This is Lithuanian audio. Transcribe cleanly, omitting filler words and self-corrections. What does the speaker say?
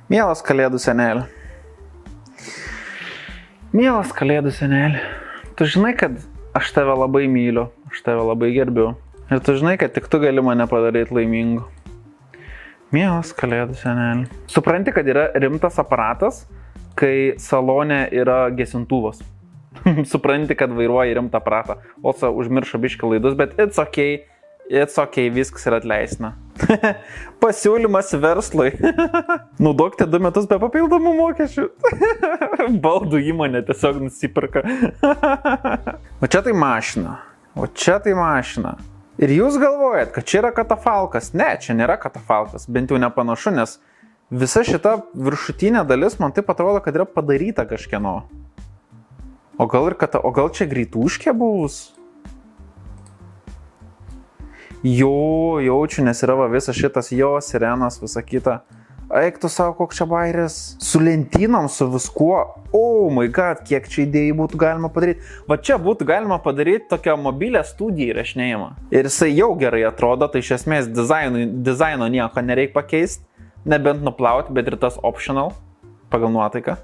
Mielas kalėdų seneli. Mielas kalėdų seneli. Tu žinai, kad aš tave labai myliu, aš tave labai gerbiu. Ir tu žinai, kad tik tu gali mane padaryti laimingu. Mielas kalėdų seneli. Supranti, kad yra rimtas aparatas, kai salone yra gesintuvas. Supranti, kad vairuoji rimtą aparatą. Osa užmiršo biškį laidus, bet it's okay, viskas yra atleisna. Pasiūlymas verslui. Naudokite 2 metus be papildomų mokesčių. Baldų įmonė tiesiog nusipirka. O čia tai mašina. Ir jūs galvojat, kad čia yra katafalkas. Ne, čia nėra katafalkas. Bent jau nepanašu, nes visa šita viršutinė dalis man taip atrodo, kad yra padaryta kažkieno. O gal čia greituškė bus? Jo, jaučiu, nes yra visas šitas sirenas, visa kita. Eik tu savo, koks čia bairis. Su lentynom, su viskuo. Oh my god, kiek čia idėjų būtų galima padaryti. Va čia būtų galima padaryti tokią mobilę studiją įrašinėjimą. Ir jisai jau gerai atrodo, tai iš esmės dizaino nieko nereikia pakeisti. Nebent nuplauti, bet ir tas optional pagal nuotaiką.